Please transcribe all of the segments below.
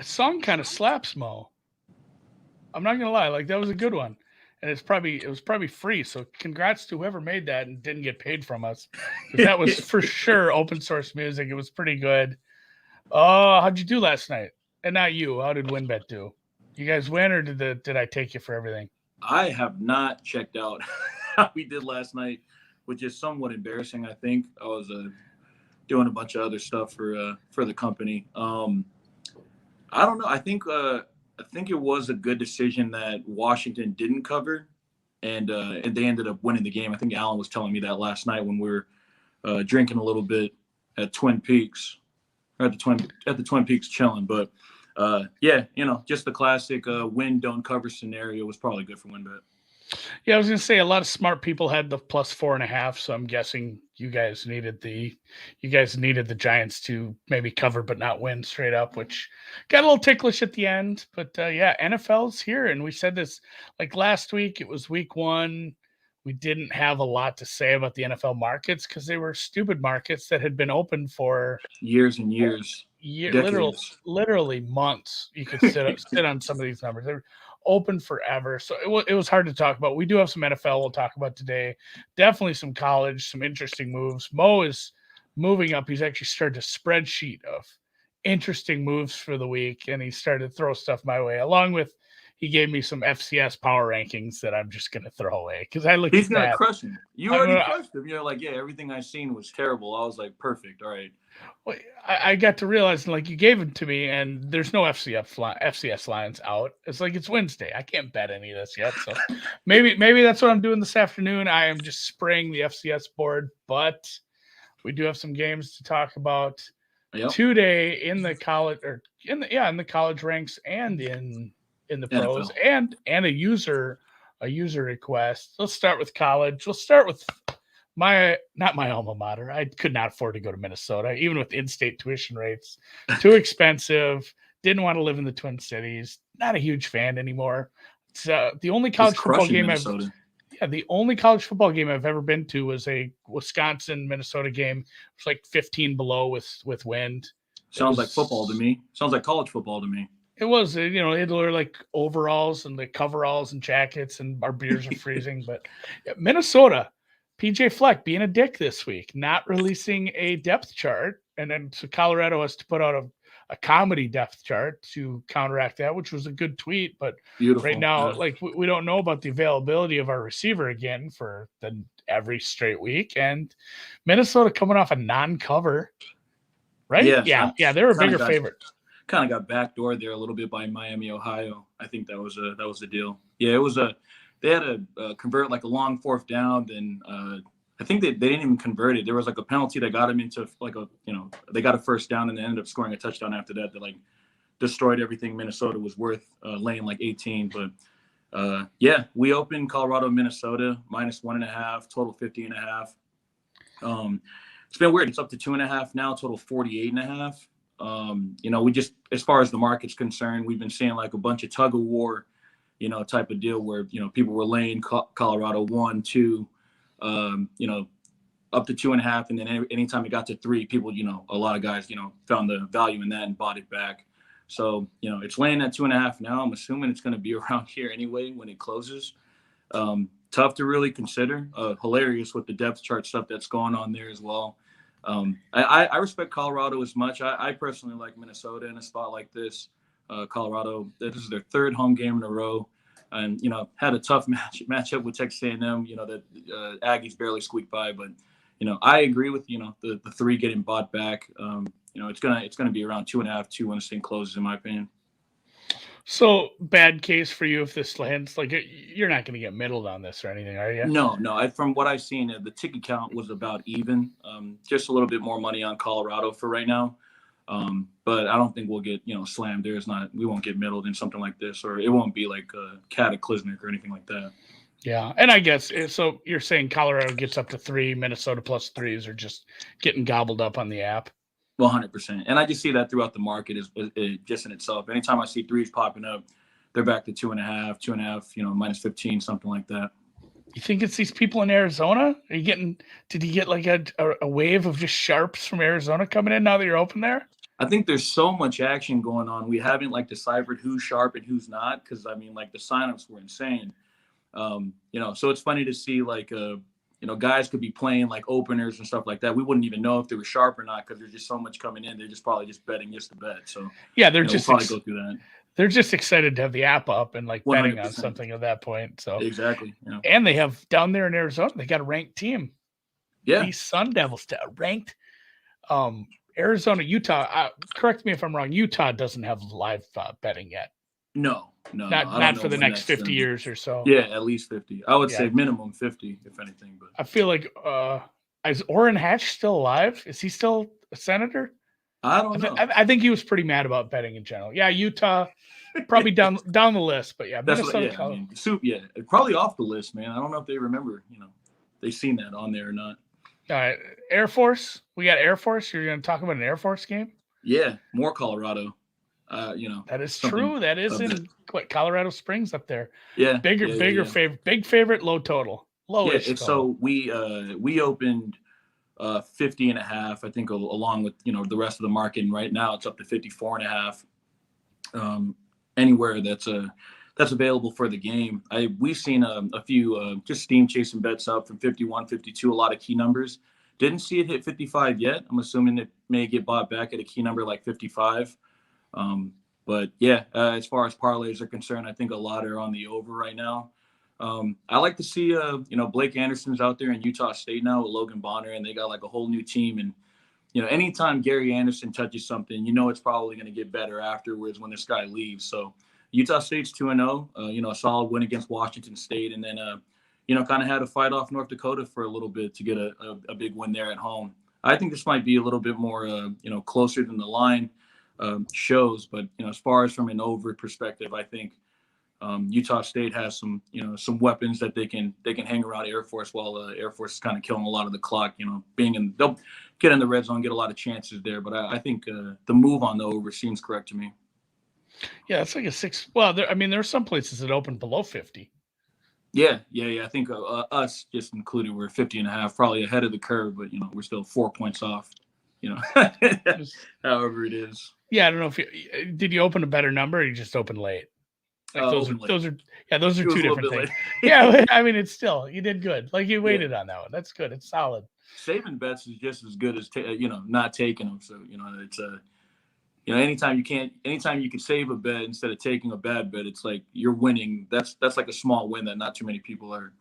song kind of slaps, Mo. I'm not gonna lie, like that was a good one, and it was probably free. So congrats to whoever made that and didn't get paid from us, because that was for sure open source music. It was pretty good. Oh, how'd you do last night? And not you. How did WynnBET do? You guys win, or did I take you for everything? I have not checked out how we did last night, which is somewhat embarrassing. I think I was doing a bunch of other stuff for the company. I don't know. I think it was a good decision that Washington didn't cover, and they ended up winning the game. I think Alan was telling me that last night when we were drinking a little bit at Twin Peaks, or at the Twin Peaks chilling. But yeah, just the classic win don't cover scenario was probably good for WynnBET. Yeah, I was gonna say a lot of smart people had the plus 4.5, so I'm guessing you guys needed the Giants to maybe cover but not win straight up, which got a little ticklish at the end. But yeah, NFL's here, and we said this like last week. It was week 1. We didn't have a lot to say about the NFL markets because they were stupid markets that had been open for years and years, literally months. You could sit on some of these numbers. They're open forever, so it was hard to talk about. We do have some NFL we'll talk about today. Definitely some college, some interesting moves. Mo is moving up. He's actually started a spreadsheet of interesting moves for the week, and he started to throw stuff my way. Along with, he gave me some FCS power rankings that I'm just going to throw away because I looked. He's going to crush him. You already crushed him. You're like, yeah, everything I seen was terrible. I was like, perfect. All right. Well, I got to realize, like, you gave it to me, and there's no FCS lines out. It's like it's Wednesday. I can't bet any of this yet, so maybe that's what I'm doing this afternoon. I am just spraying the FCS board, but we do have some games to talk about today in the college in the college ranks and in the pros NFL. and a user request. Let's start with college. We'll start with not my alma mater. I could not afford to go to Minnesota, even with in-state tuition rates. Too expensive. Didn't want to live in the Twin Cities. Not a huge fan anymore. It's the only college football game the only college football game I've ever been to was a Wisconsin-Minnesota game. It was like 15 below with wind. Sounds like football to me. Sounds like college football to me. It was, they were like overalls and the coveralls and jackets, and our beers are freezing. But yeah, Minnesota, PJ Fleck being a dick this week, not releasing a depth chart. And then so Colorado has to put out a comedy depth chart to counteract that, which was a good tweet. But beautiful. Right now, like we don't know about the availability of our receiver again for every straight week. And Minnesota coming off a non-cover, right? Yeah. They were a bigger favorite. Kind of got backdoored there a little bit by Miami, Ohio. I think that was the deal. Yeah, it was they had to convert like a long fourth down. Then I think they didn't even convert it. There was like a penalty that got them into like they got a first down and they ended up scoring a touchdown after that. That like destroyed everything Minnesota was worth, laying like 18. But yeah, we opened Colorado, Minnesota -1.5, total 50.5. It's been weird. It's up to 2.5 now, total 48.5. We just, as far as the market's concerned, we've been seeing like a bunch of tug of war, type of deal where, people were laying Colorado 1, 2, up to 2.5. And then anytime it got to 3, people, a lot of guys, found the value in that and bought it back. So, it's laying at 2.5 now. I'm assuming it's going to be around here anyway when it closes. Tough to really consider. Hilarious with the depth chart stuff that's going on there as well. I respect Colorado as much. I personally like Minnesota in a spot like this. Colorado, this is their 3rd home game in a row, and had a tough matchup with Texas A&M. That Aggies barely squeaked by, but I agree with the 3 getting bought back. It's gonna be around 2.5, 2 when this thing closes, in my opinion. So bad case for you if this lands. Like you're not going to get middled on this or anything, are you? No. From what I've seen, the ticket count was about even. Just a little bit more money on Colorado for right now. But I don't think we'll get slammed. We won't get middled in something like this, or it won't be like cataclysmic or anything like that. Yeah, and I guess so. You're saying Colorado gets up to 3, Minnesota plus 3s are just getting gobbled up on the app. 100%. And I just see that throughout the market is just in itself. Anytime I see 3s popping up, they're back to 2.5, -15, something like that. You think it's these people in Arizona? Did you get like a wave of just sharps from Arizona coming in now that you're open there? I think there's so much action going on. We haven't like deciphered who's sharp and who's not, because I mean, like the signups were insane. So it's funny to see like guys could be playing like openers and stuff like that. We wouldn't even know if they were sharp or not because there's just so much coming in. They're just probably just betting just to bet. So yeah, they're just we'll probably go through that. They're just excited to have the app up and like 100%. Betting on something at that point. So exactly. Yeah. And they have down there in Arizona, they got a ranked team. Yeah, these Sun Devils ranked. Arizona, Utah. Correct me if I'm wrong. Utah doesn't have live betting yet. No, not for the next 50 years or so. Yeah, at least 50. I would say minimum 50, if anything. But I feel like is Orrin Hatch still alive? Is he still a senator? I don't know. I think he was pretty mad about betting in general. Yeah, Utah, probably down the list, but yeah, Minnesota. Probably off the list, man. I don't know if they remember. They've seen that on there or not. All right, Air Force. We got Air Force. You're going to talk about an Air Force game? Yeah, more Colorado. That is true. That is in Colorado Springs up there. Yeah, bigger favorite, big favorite, low total, lowest. Yeah, so we opened 50.5, I think, along with the rest of the market, and right now it's up to 54.5. Anywhere that's available for the game. We've seen a few just steam chasing bets up from 51, 52, a lot of key numbers. Didn't see it hit 55 yet. I'm assuming it may get bought back at a key number like 55. But yeah, as far as parlays are concerned, I think a lot are on the over right now. I like to see, Blake Anderson's out there in Utah State now with Logan Bonner, and they got like a whole new team. And, anytime Gary Anderson touches something, it's probably going to get better afterwards when this guy leaves. So Utah State's 2-0, a solid win against Washington State. And then, kind of had to fight off North Dakota for a little bit to get a big win there at home. I think this might be a little bit more, closer than the line shows. But, as far as from an over perspective, I think Utah State has some weapons that they can hang around Air Force while Air Force is kind of killing a lot of the clock, they'll get in the red zone, get a lot of chances there. But I think the move on the over seems correct to me. Yeah, it's like a 6. Well, there are some places that open below 50. Yeah. I think us just included, we're 50.5, probably ahead of the curve, but we're still 4 points off. However it is. Yeah, I don't know if did you open a better number or you just opened late? Like those are two different things. Yeah, I mean, it's still, you did good. Like you waited on that one. That's good. It's solid. Saving bets is just as good as not taking them. So it's anytime you can save a bet instead of taking a bad bet, it's like you're winning. That's like a small win that not too many people are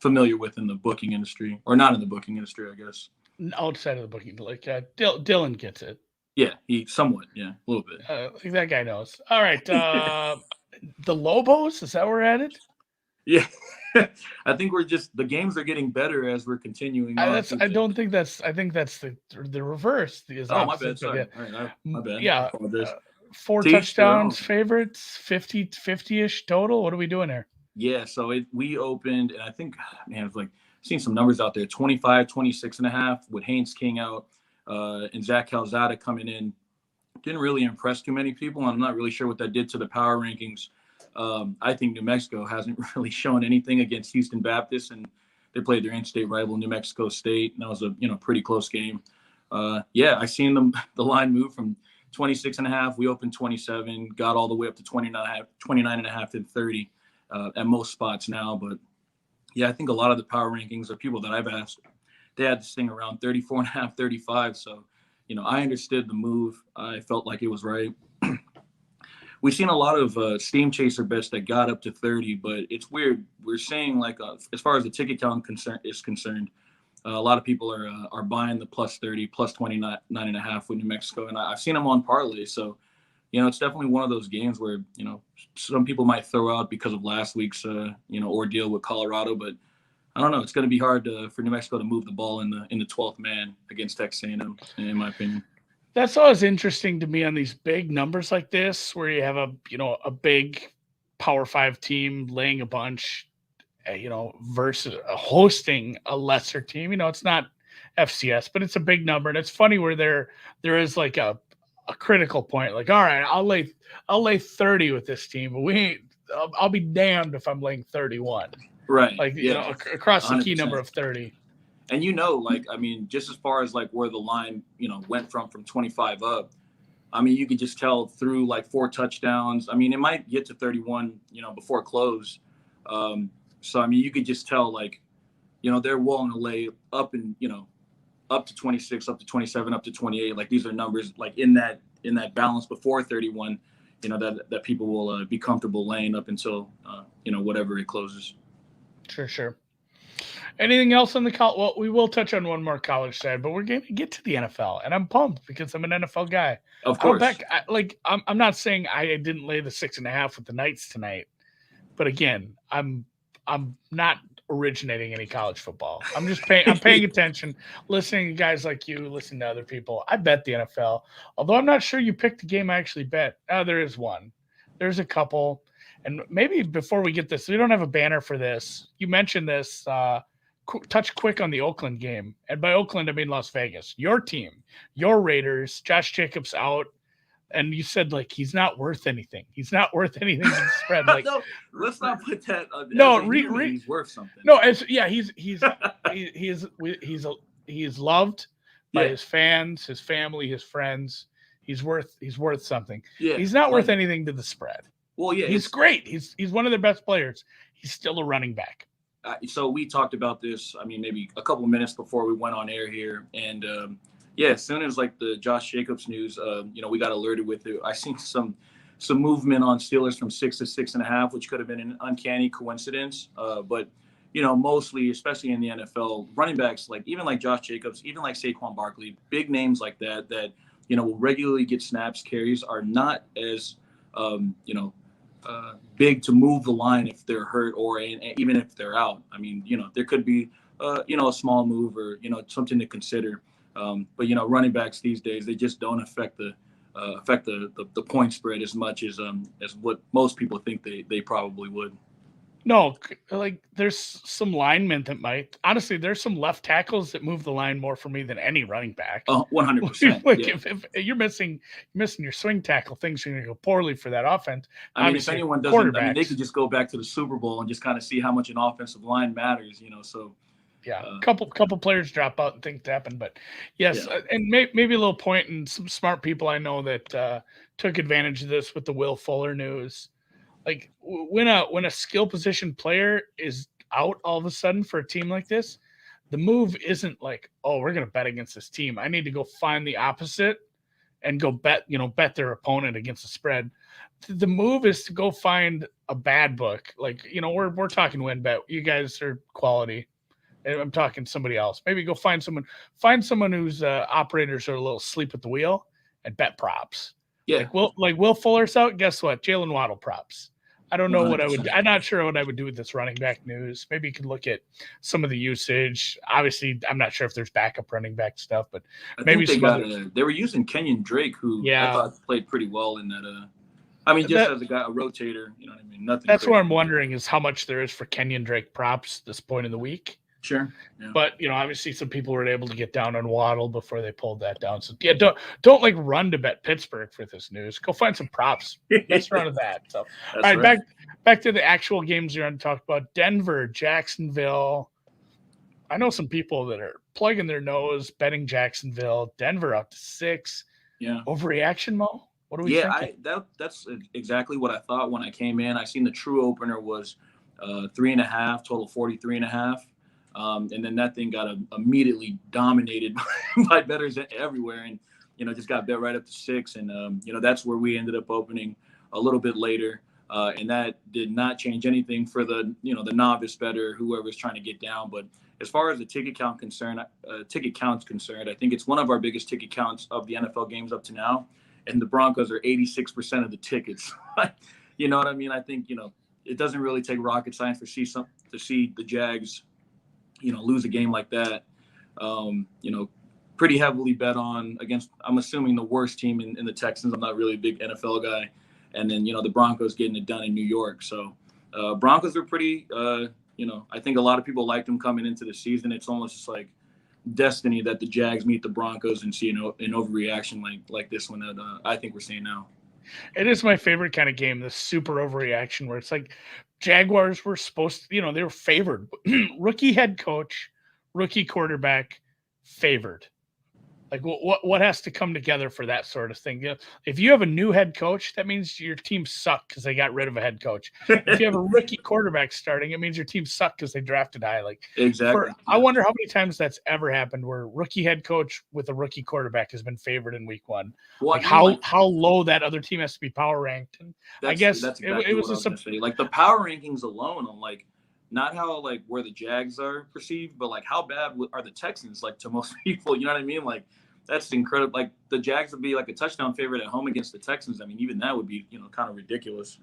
familiar with in the booking industry, or not in the booking industry, I guess. Outside of the booking, like Dylan gets it. Yeah, he somewhat, a little bit. That guy knows. All right, the Lobos, is that where we're at it? Yeah, I think the games are getting better as we're continuing on. I think that's the reverse. My bad. Sorry. All right, my bad. Yeah, 4 touchdowns, favorites, 50-ish total. What are we doing here? Yeah, so we opened, and I think, man, it's like seen some numbers out there: 25, 26.5 with Haynes King out, and Zach Calzada coming in. Didn't really impress too many people. I'm not really sure what that did to the power rankings. I think New Mexico hasn't really shown anything against Houston Baptist, and they played their in-state rival, New Mexico State, and that was a pretty close game. I seen the line move from 26.5. We opened 27, got all the way up to 29.5 and 30 at most spots now. But yeah, I think a lot of the power rankings are people that I've asked. They had this thing around 34.5, 35. So, I understood the move. I felt like it was right. We've seen a lot of steam chaser bets that got up to 30, but it's weird. We're seeing as far as the ticket count is concerned, a lot of people are buying the plus 30, plus 29.5 with New Mexico, and I've seen them on parlay. So, it's definitely one of those games where some people might throw out because of last week's ordeal with Colorado, but I don't know. It's going to be hard for New Mexico to move the ball in the 12th man against Texas A&M, in my opinion. That's always interesting to me on these big numbers like this, where you have a big Power 5 team laying a bunch, versus hosting a lesser team. It's not FCS, but it's a big number, and it's funny where there is like a critical point. Like, all right, I'll lay 30 with this team, but I'll be damned if I'm laying 31. Right. Like across 100%. The key number of 30. And just as far as like where the line, went from 25 up, I mean, you could just tell through like 4 touchdowns. I mean, it might get to 31, before close. So I mean, you could just tell like, they're willing to lay up and up to 26, up to 27, up to 28. Like these are numbers like in that balance before 31. That people will be comfortable laying up until whatever it closes. Sure. Anything else on the college? Well, we will touch on one more college side, but we're going to get to the NFL, and I'm pumped because I'm an NFL guy. Of course. I'm not saying I didn't lay the 6.5 with the Knights tonight, but again, I'm not originating any college football. I'm just paying attention, listening to guys like you, listening to other people. I bet the NFL, although I'm not sure you picked the game I actually bet. There is one. There's a couple. And maybe before we get this, we don't have a banner for this. You mentioned this, touch quick on the Oakland game. And by Oakland, I mean Las Vegas. Your team, your Raiders, Josh Jacobs out. And you said, like, he's not worth anything. He's not worth anything to the spread. Like, no, let's not put that. No, he's worth something. No, he's loved by his fans, his family, his friends. He's worth something. Yeah, he's not worth anything to the spread. Well, yeah, he's great. He's one of their best players. He's still a running back. So we talked about this. I mean, maybe a couple of minutes before we went on air here, and as soon as like the Josh Jacobs news, we got alerted with it. I seen some movement on Steelers from 6 to 6.5, which could have been an uncanny coincidence. But mostly, especially in the NFL, running backs even like Josh Jacobs, even like Saquon Barkley, big names like that will regularly get snaps, carries, are not as big to move the line if they're hurt or even if they're out. I mean, there could be a small move or something to consider. But running backs these days, they just don't affect the point spread as much as what most people think they probably would. No, like there's some linemen that might. Honestly, there's some left tackles that move the line more for me than any running back. 100%. If you're missing your swing tackle, things are going to go poorly for that offense. I mean, if anyone doesn't, they could just go back to the Super Bowl and just kind of see how much an offensive line matters. So. Yeah, a couple players drop out and things happen, but yes, and maybe a little point, and some smart people I know that took advantage of this with the Will Fuller news. Like when a skill position player is out all of a sudden for a team like this, the move isn't like, oh, we're going to bet against this team. I need to go find the opposite and go bet their opponent against the spread. The move is to go find a bad book. Like, we're talking WynnBET. You guys are quality. I'm talking somebody else. Maybe go find someone whose operators are a little asleep at the wheel and bet props. Yeah. Like Will Fuller's out. Guess what? Jalen Waddle props. I don't know 100%. What I would. I'm not sure what I would do with this running back news. Maybe you could look at some of the usage. Obviously, I'm not sure if there's backup running back stuff, but maybe they were using Kenyon Drake, who I thought played pretty well in that. I mean, just as a rotator, you know what I mean? Nothing. That's what I'm wondering is how much there is for Kenyon Drake props this point in the week. Sure. Yeah. But obviously some people were able to get down on Waddle before they pulled that down. So don't like run to bet Pittsburgh for this news. Go find some props. Let's run with that. So all right, back to the actual games you're going to talk about. Denver, Jacksonville. I know some people that are plugging their nose, betting Jacksonville. Denver up to 6. Yeah. Overreaction, Mo? What do we think? That's exactly what I thought when I came in. I seen the true opener was 3.5, total 43.5. And then that thing got immediately dominated by bettors everywhere, and just got bet right up to 6, and that's where we ended up opening a little bit later, and that did not change anything for the the novice bettor, whoever's trying to get down. But as far as the ticket count's concerned, I think it's one of our biggest ticket counts of the NFL games up to now, and the Broncos are 86% of the tickets. You know what I mean? I think it doesn't really take rocket science to see the Jags lose a game like that, pretty heavily bet on against, I'm assuming, the worst team in the Texans. I'm not really a big NFL guy. And then, the Broncos getting it done in New York. So Broncos are pretty, I think a lot of people liked them coming into the season. It's almost just like destiny that the Jags meet the Broncos and see an overreaction like this one that I think we're seeing now. It is my favorite kind of game, the super overreaction where it's like Jaguars were supposed to, they were favored. Rookie head coach, rookie quarterback, favored. Like what has to come together for that sort of thing? If you have a new head coach, that means your team sucked because they got rid of a head coach. If you have a rookie quarterback starting, it means your team sucked because they drafted high. Like Exactly. I wonder how many times that's ever happened where rookie head coach with a rookie quarterback has been favored in week one. Well, like how low that other team has to be power ranked. And I guess that's exactly it was what I was gonna say. Like the power rankings alone, on like not how like where the Jags are perceived, but like how bad are the Texans like to most people? You know what I mean? Like that's incredible. Like the Jags would be like a touchdown favorite at home against the Texans. I mean, even that would be kind of ridiculous.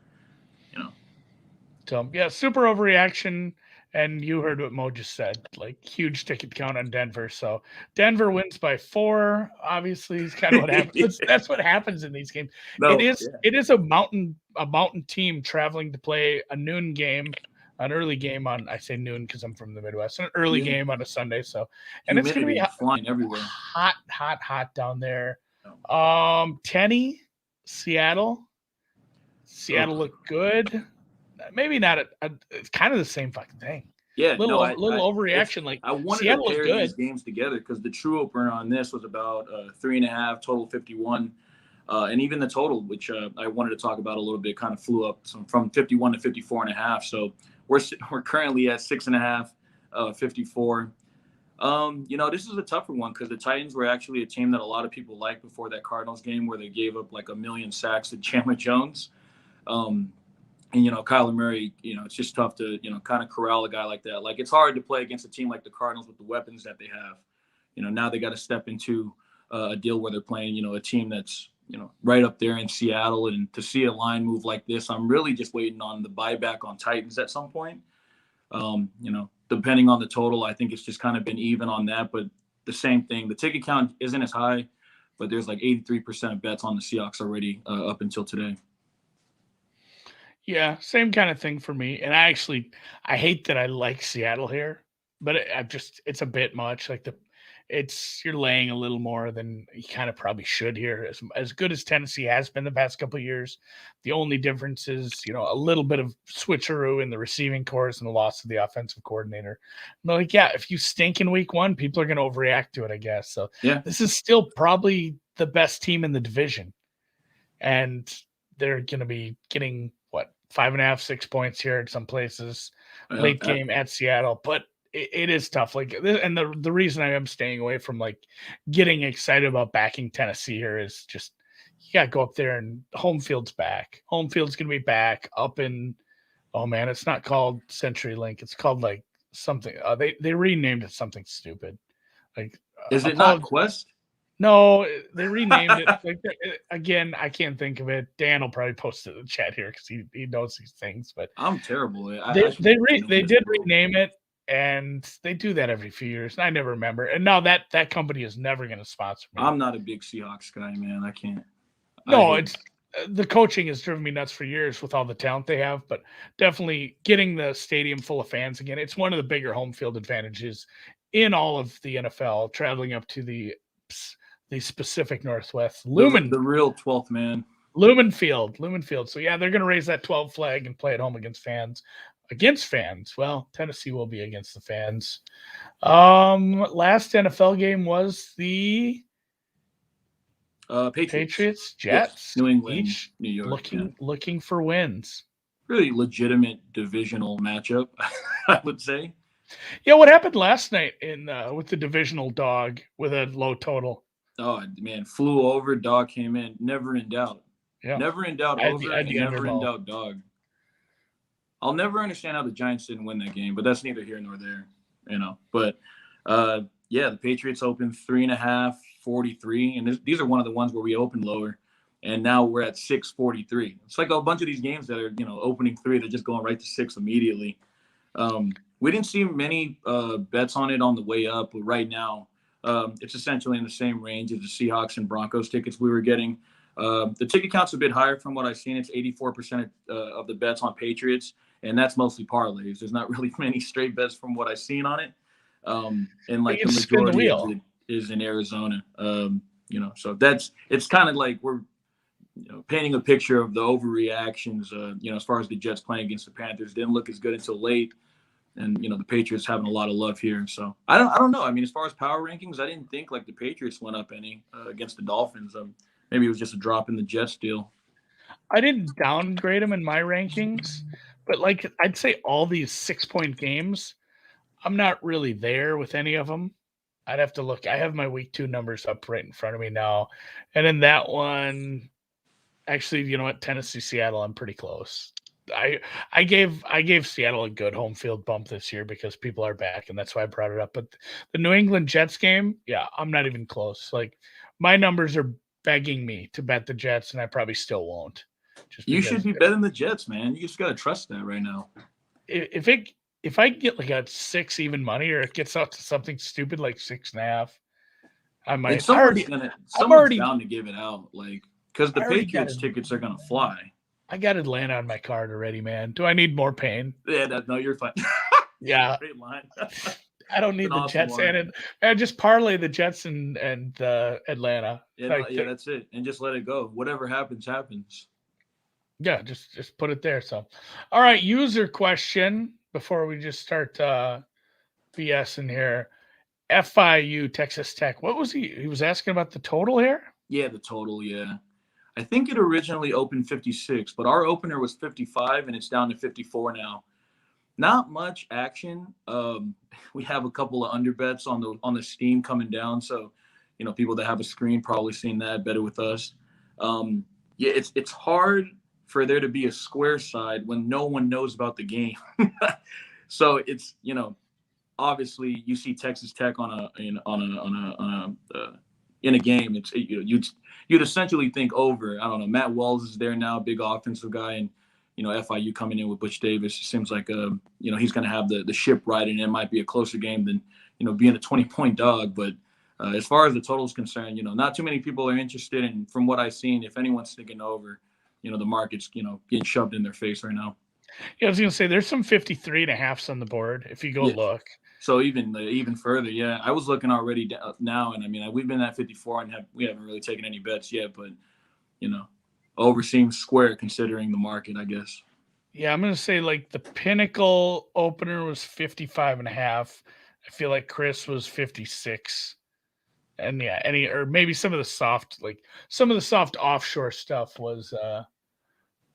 So yeah, super overreaction. And you heard what Mo just said, like huge ticket count on Denver. So Denver wins by 4. Obviously, is kind of what happens. That's what happens in these games. No, it is a mountain team traveling to play a noon game, an early game on. I say noon because I'm from the Midwest. An early game on a Sunday. So and it's going to be flying everywhere. Hot down there. Tenney, Seattle. Seattle looked good. Maybe not. It's kind of the same fucking thing. Yeah, little overreaction. Like I wanted Seattle to pair good. these games together because the true opener on this was about 3.5 total 51, and even the total, which I wanted to talk about a little bit, kind of flew up from 51 to 54.5. So we're currently at 6.5, 54. This is a tougher one because the Titans were actually a team that a lot of people liked before that Cardinals game where they gave up like 1 million sacks to Chandler Jones. And, Kyler Murray, it's just tough to, kind of corral a guy like that. Like, it's hard to play against a team like the Cardinals with the weapons that they have. Now they got to step into a deal where they're playing, a team that's, right up there in Seattle. And to see a line move like this, I'm really just waiting on the buyback on Titans at some point. Depending on the total, I think it's just kind of been even on that. But the same thing, the ticket count isn't as high, but there's like 83% of bets on the Seahawks already up until today. Yeah, same kind of thing for me. And I hate that I like Seattle here, but it's a bit much. Like you're laying a little more than you kind of probably should here. As good as Tennessee has been the past couple of years, the only difference is, a little bit of switcheroo in the receiving course and the loss of the offensive coordinator. But like, yeah, if you stink in week 1, people are going to overreact to it, I guess. So yeah, this is still probably the best team in the division. And they're going to be getting 5.5, 6 points here in some places, late game at Seattle, but it is tough. Like, and the reason I am staying away from like getting excited about backing Tennessee here is just, you got to go up there and home field's back. Home field's going to be back up in, oh man, it's not called CenturyLink. It's called like something. They renamed it something stupid. Like, is it not Quest? No, they renamed it. Like, again, I can't think of it. Dan will probably post it in the chat here because he knows these things. But I'm terrible. They did rename it, and they do that every few years. And I never remember. And now that company is never going to sponsor me. I'm not a big Seahawks guy, man. I can't. No, it's the coaching has driven me nuts for years with all the talent they have. But definitely getting the stadium full of fans again. It's one of the bigger home field advantages in all of the NFL. Traveling up to the Pacific Northwest, Lumen, the real 12th man, Lumen Field. So yeah, they're going to raise that 12 flag and play at home against fans. Well, Tennessee will be against the fans. Last NFL game was the Patriots, Jets, New England, New York, looking for wins. Really legitimate divisional matchup, I would say. Yeah, what happened last night with the divisional dog with a low total? Oh man, flew over, dog came in, never in doubt. Yeah. Never in doubt over, and never in doubt dog. I'll never understand how the Giants didn't win that game, but that's neither here nor there, But the Patriots opened 3.5, 43, and these are one of the ones where we opened lower, and now we're at 6.43. It's like a bunch of these games that are opening 3, they're just going right to 6 immediately. We didn't see many bets on it on the way up, but right now it's essentially in the same range as the Seahawks and Broncos tickets we were getting. The ticket count's a bit higher from what I've seen. It's 84% of the bets on Patriots, and that's mostly parlays. There's not really many straight bets from what I've seen on it. And like the majority of it is in Arizona. So it's kind of like we're painting a picture of the overreactions. As far as the Jets playing against the Panthers, didn't look as good until late. And the Patriots having a lot of love here. So I don't know. I mean, as far as power rankings, I didn't think like the Patriots went up any against the Dolphins. Maybe it was just a drop in the Jets deal. I didn't downgrade them in my rankings, but like I'd say all these 6-point games, I'm not really there with any of them. I'd have to look. I have my week 2 numbers up right in front of me now. And in that one, actually, you know what? Tennessee, Seattle, I'm pretty close. I gave Seattle a good home field bump this year because people are back, and that's why I brought it up. But the New England Jets game, yeah, I'm not even close. Like my numbers are begging me to bet the Jets, and I probably still won't. Just You because should be betting the Jets, man. You just gotta trust that right now. if I get like a 6 even money, or it gets out to something stupid like 6.5, I might. And someone's already bound to give it out, like because the Patriots tickets are gonna fly. I got Atlanta on my card already, man. Do I need more pain? Yeah, no, you're fine. Yeah, great line. I don't need the Jets and just parlay the Jets and Atlanta. Yeah, that's it, and just let it go. Whatever happens, happens. Yeah, just put it there. So, all right, user question before we just start BS in here. FIU Texas Tech. What was he was asking about the total here? Yeah, the total. Yeah, I think it originally opened 56, but our opener was 55, and it's down to 54 now. Not much action. We have a couple of underbets on the Steam coming down, so people that have a screen probably seen that better with us. Yeah, it's hard for there to be a square side when no one knows about the game. So it's obviously you see Texas Tech in a game. It's you'd essentially think over. I don't know. Matt Wells is there now, big offensive guy, and FIU coming in with Butch Davis. It seems like he's going to have the ship riding. It might be a closer game than being a 20-point dog. But as far as the total is concerned, not too many people are interested. And from what I've seen, if anyone's thinking over, the market's getting shoved in their face right now. Yeah, I was going to say there's some 53.5s on the board if you go look. So even further, yeah, I was looking already now, and I mean we've been at 54 and we haven't really taken any bets yet, but over seems square considering the market, I guess. Yeah, I'm gonna say like the Pinnacle opener was 55.5. I feel like Chris was 56, and yeah, or maybe some of the soft offshore stuff was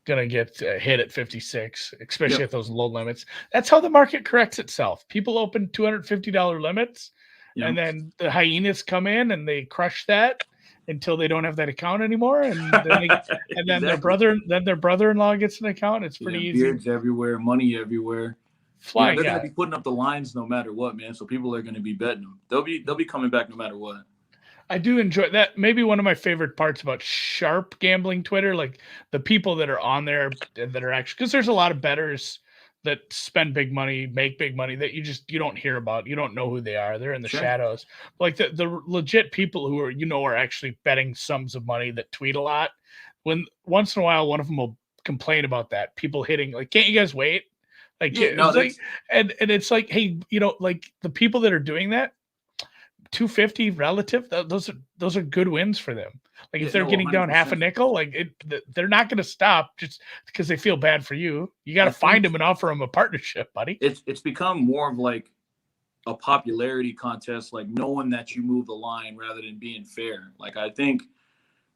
gonna get hit at 56, especially at those low limits. That's how the market corrects itself. People open $250 limits, and then the hyenas come in and they crush that until they don't have that account anymore, and then Exactly. their brother-in-law gets an account. It's pretty easy. Beards everywhere, money everywhere. Flying. They're gonna be putting up the lines no matter what, man. So people are gonna be betting them. They'll be coming back no matter what. I do enjoy that. Maybe one of my favorite parts about sharp gambling Twitter, like the people that are on there that are actually, because there's a lot of bettors that spend big money, make big money that you don't hear about. You don't know who they are. They're in the shadows. Like the legit people who are actually betting sums of money that tweet a lot. When once in a while, one of them will complain about that. People hitting like, can't you guys wait? Like, and it's like, hey, like the people that are doing that, 250 relative, those are good wins for them. Like if they're getting 100%. Down half a nickel, like they're not going to stop just because they feel bad for you. You got to find them and offer them a partnership, buddy. It's become more of like a popularity contest, like knowing that you move the line rather than being fair. Like I think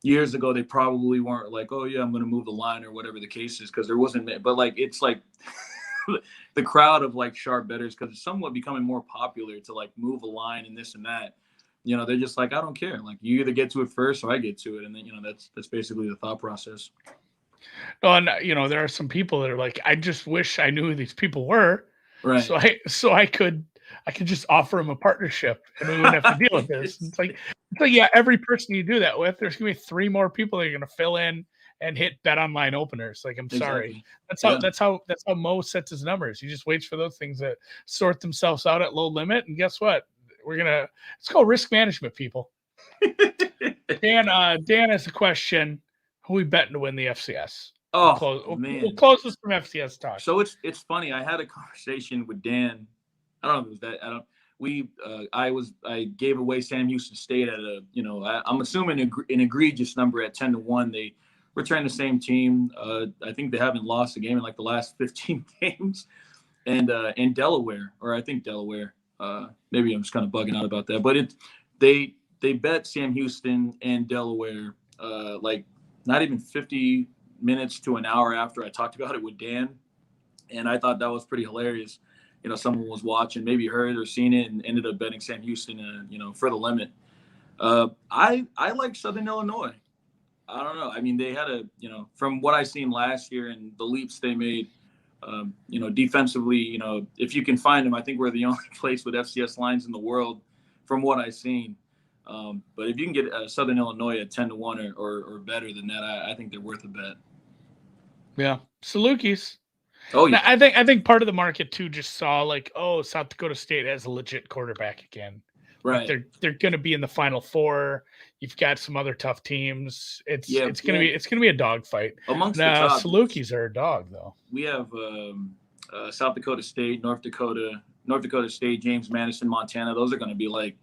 years ago they probably weren't like, oh yeah, I'm going to move the line or whatever the case is, because there wasn't. But like it's like the crowd of like sharp bettors, because it's somewhat becoming more popular to like move a line and this and that. They're just like, I don't care. Like you either get to it first or I get to it, and then that's basically the thought process. Oh, and there are some people that are like, I just wish I knew who these people were, right? So I could just offer them a partnership and we wouldn't have to deal with this. It's like yeah, every person you do that with, there's gonna be 3 more people that are gonna fill in and hit bet online openers. Like, I'm sorry. That's how Mo sets his numbers. He just waits for those things to sort themselves out at low limit. And guess what? It's called risk management, people. Dan has a question. Who we betting to win the FCS? Man. We'll close this from FCS talk. So it's funny. I had a conversation with Dan. I don't know if it was that. I gave away Sam Houston State at I'm assuming an egregious number at 10-1. They return the same team. I think they haven't lost a game in like the last 15 games. and Delaware, or I think Delaware. Maybe I'm just kind of bugging out about that, but they bet Sam Houston and Delaware like not even 50 minutes to an hour after I talked about it with Dan, and I thought that was pretty hilarious. Someone was watching, maybe heard or seen it, and ended up betting Sam Houston, for the limit. I like Southern Illinois. I don't know. I mean, they had from what I seen last year and the leaps they made, defensively, if you can find them, I think we're the only place with FCS lines in the world from what I've seen. But if you can get Southern Illinois at 10-1 or better than that, I think they're worth a bet. Yeah. Salukis. Oh yeah. Now, I think part of the market too just saw like, oh, South Dakota State has a legit quarterback again. Right. Like they're going to be in the Final Four. You've got some other tough teams. It's going to be a dogfight. Amongst the top Salukis are a dog though. We have South Dakota State, North Dakota State, James Madison, Montana. Those are going to be like,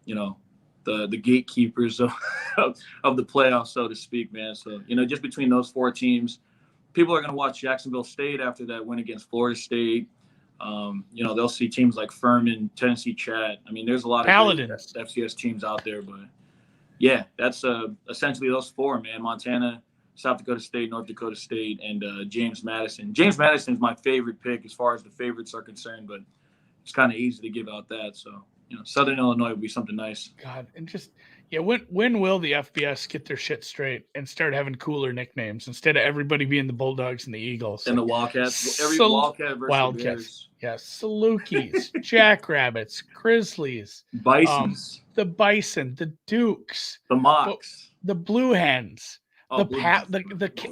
the gatekeepers of the playoffs, so to speak, man. So just between those four teams, people are going to watch Jacksonville State after that win against Florida State. They'll see teams like Furman, Tennessee Chat. I mean, there's a lot of Paladins FCS teams out there, but yeah, that's essentially those four, man. Montana, South Dakota State, North Dakota State, and James Madison. James Madison is my favorite pick as far as the favorites are concerned, but it's kind of easy to give out that. So, Southern Illinois would be something nice. God, and just when will the FBS get their shit straight and start having cooler nicknames instead of everybody being the Bulldogs and the Eagles and the Wildcats? Every Wildcat versus Wildcats. Bears. Yes, Salukis, Jackrabbits, Grizzlies, Bisons, the Bison, the Dukes, the Mocs, the Blue Hens, the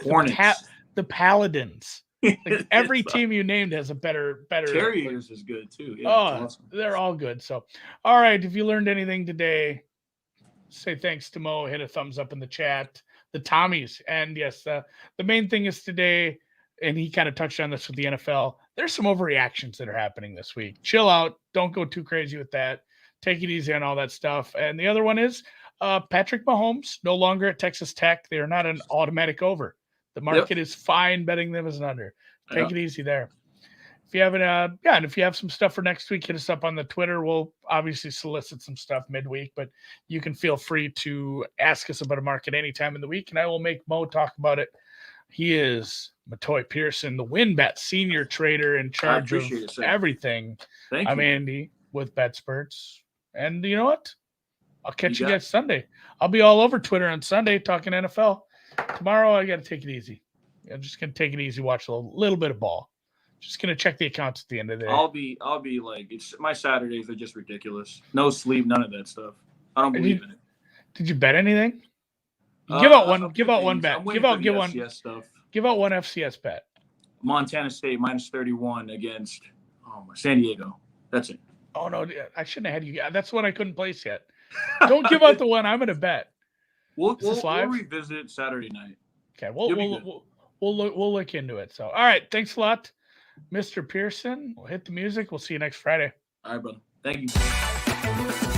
Hornets, the Paladins. Like every team you named has a better. Terriers is good too. Yeah, awesome. They're all good. So, all right, if you learned anything today, say thanks to Mo. Hit a thumbs up in the chat. The Tommies, and yes, the main thing is today, and he kind of touched on this with the NFL. There's some overreactions that are happening this week. Chill out. Don't go too crazy with that. Take it easy on all that stuff. And the other one is Patrick Mahomes, no longer at Texas Tech. They are not an automatic over. The market is fine betting them as an under. Take it easy there. If you haven't, and if you have some stuff for next week, hit us up on the Twitter. We'll obviously solicit some stuff midweek, but you can feel free to ask us about a market anytime in the week, and I will make Mo talk about it. He is Motoi Pearson, the WynnBET senior trader in charge of everything. I'm Andy with BetSperts, and you know what? I'll catch you guys Sunday. I'll be all over Twitter on Sunday talking NFL. Tomorrow, I got to take it easy. I'm just going to take it easy, watch a little bit of ball. Just going to check the accounts at the end of the day. I'll be like, my Saturdays are just ridiculous. No sleep, none of that stuff. I don't believe in it. Did you bet anything? Give out one bet. Give out one FCS bet. Montana State -31 against San Diego. That's it. Oh no, I shouldn't have had you. That's one I couldn't place yet. Don't give out the one I'm going to bet. We'll revisit Saturday night. Okay, we'll look into it. So, all right, thanks a lot, Mr. Pearson. We'll hit the music. We'll see you next Friday. All right, brother. Thank you.